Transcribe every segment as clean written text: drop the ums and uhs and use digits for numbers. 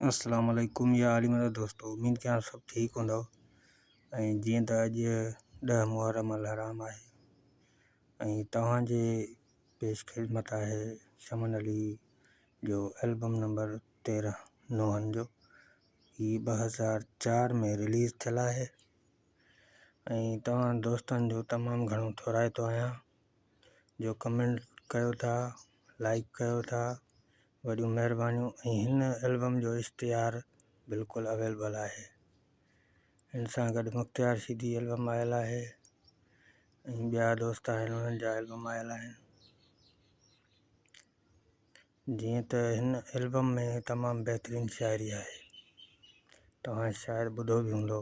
अस्सलाम वालेकुम या आली मेरा दोस्तों, उम्मीद कयां सब ठीक हूंदव। जीअं त अॼु 10 मुहर्रम अल हराम आहे ऐं तव्हांजे पेश ख़िदमत आहे शमन अली जो एल्बम नंबर 13 नोहन जो। ही 2004 में रिलीज़ थियल आहे ऐं तव्हां दोस्तनि जो तमामु घणो थोराइतो आहियां जो कमेंट कयो था, लाइक कयो था, वॾियूं महिरबानियूं। ऐं हिन एल्बम जो इश्तिहार बिल्कुलु अवेलेबल आहे। हिन सां गॾु मुख़्तियार शीदी एल्बम आयल आहे ऐं ॿिया दोस्त आहिनि उन्हनि जा एल्बम आयल आहिनि। जीअं त हिन एल्बम में तमामु बहितरीनु शाइरी आहे, तव्हां शायदि ॿुधो बि हूंदो,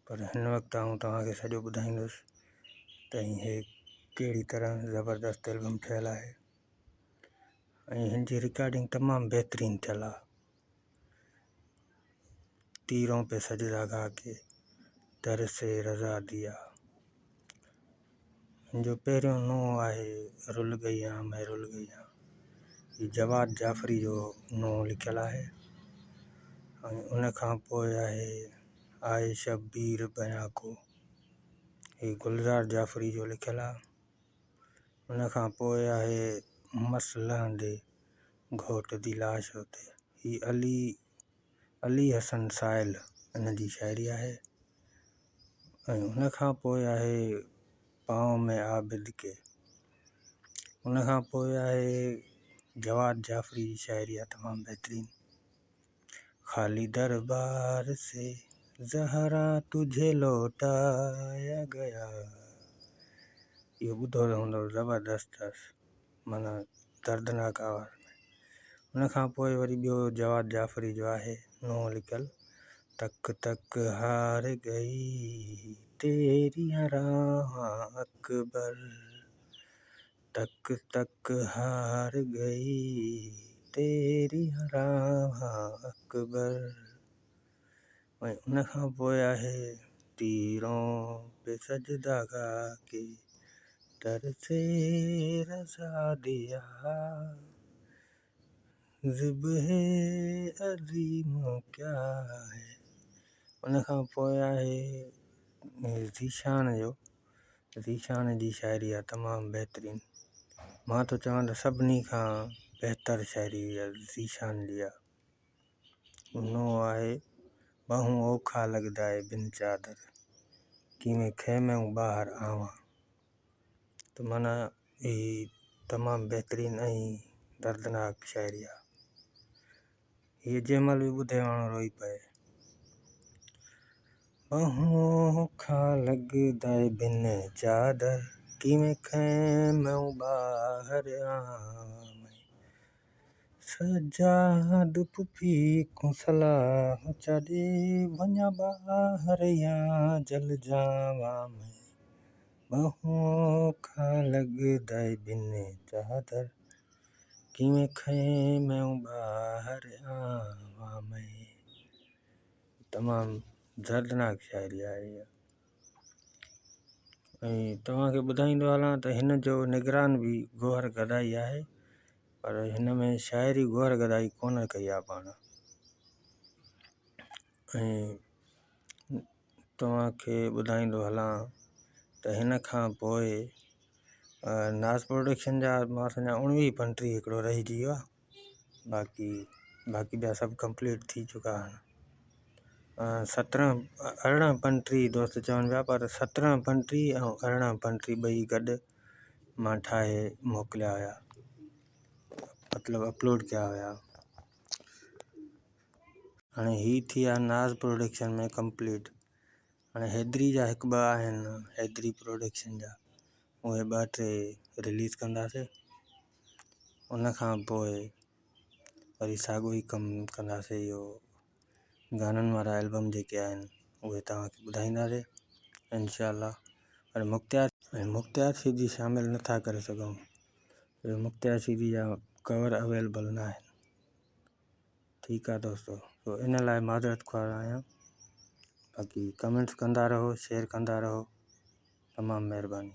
पर हिन वक़्तु आउं तव्हांखे सॼो ॿुधाईंदुसि त हे कहिड़ी तरह ज़बरदस्त एल्बम ठहियल आहे ऐं हिन जी रिकॉर्डिंग तमामु बहितरीनु थियल आहे। तीरों पे सजदा गा के दर से रज़ा दिया। हिन जो पहिरियों नो आहे रुल गई आं मैं रुल गई आं। ही जवाद जाफ़री जो नो लिखियल आहे ऐं उन खां पोइ आहे आए शब्बीर बयां को, ही गुलज़ार जाफ़री जो लिखियल आहे। उन खां पोइ आहे मस लहंदे घोट दी लाश होते, ही अली हसन साहिल इन जी शाइरी आहे। ऐं उन खां पोइ आहे पाँव में आबिद के, उन खां पोइ आहे जवाद जाफ़री जी शाइरी आहे तमामु बहितरीनु। खाली दरबार से ज़हरा तुझे लौटाया गया, इहो ॿुधो हूंदो, ज़बरदस्त माना दर्दनाक आवाज़ में। उन खां पोइ वरी ॿियो जवाद जाफ़री जो आहे नो लिखियल, तक तक हार गई तेरी राह अकबर, तक तक हार गई तेरी राह अकबर। ऐं उन खां पोइ आहे तीरों पे सजदा गा के दर से रज़ा दिया, ज़िब्हे अज़ीम क्या है। उन खां पोइ आहे ज़ीशान जी शाइरी आहे तमामु बहितरीनु। मां तो चवां त सभिनी खां बहितर शाइरी ज़ीशान जी आहे। नो आहे बाहूं औखा लगदा है बिन चादर, किवें खैमों ॿाहिरि आवां। त माना ही तमामु बहितरीनु ऐं दर्दनाक शाइरी आहे। हीअ जंहिं महिल बि ॿुधे माण्हू रोई पए। बाहूं औखा लगदा है बिन चादर, किवें खैमों ॿाहिरि आवां। सजाद पुफी को सलाह छॾे वञा ॿाहिरि या जल जावां मैं। बाहूं औखा लगदा है बिन चादर, किवें खैमों ॿाहिरि आवां मैं। तमामु दर्दनाक शाइरी आहे इहा। ऐं तव्हांखे ॿुधाईंदो हलां त हिन जो निगरान बि गौहर गदाई आहे, पर हिन में शाइरी गौहर गदाई कोन कई आहे पाण। ऐं तव्हांखे ॿुधाईंदो हलां त हिन खां पोइ नाज़ प्रोडक्शन जा मां सम्झा 19 पंटीह हिकिड़ो रहिजी वियो आहे, बाक़ी ॿिया सभु कंप्लीट थी चुका आहिनि। 17-18 पंटीह दोस्त चवनि पिया, पर 17 पंटीह ऐं 18 पंटीह ॿई गॾु मां ठाहे मोकिलिया हुया, मतिलबु अपलोड कया हुया। हाणे ही थी आहे नाज़ प्रोडक्शन में कंप्लीट। हाणे हैदरी जा हिकु ॿ आहिनि, हैदरी प्रोडक्शन जा, उहे 2-3 रिलीज़ कंदासीं। उन खां पोइ वरी साॻियो ई कमु कंदासीं। इहो गाननि वारा एल्बम जेके आहिनि उहे तव्हांखे ॿुधाईंदासीं इंशाअल्लाह। पर मुख़्तियार शीदी शामिलु नथा करे सघूं, मुख़्तियार शीदी जा कवर अवेलेबल न आहिनि। ठीकु आहे दोस्तों, तो इन लाइ माज़रत ख़्वाह आहियां। बाक़ी कमेंट्स कंदा रहो, शेयर कंदा रहो, तमामु महिरबानी।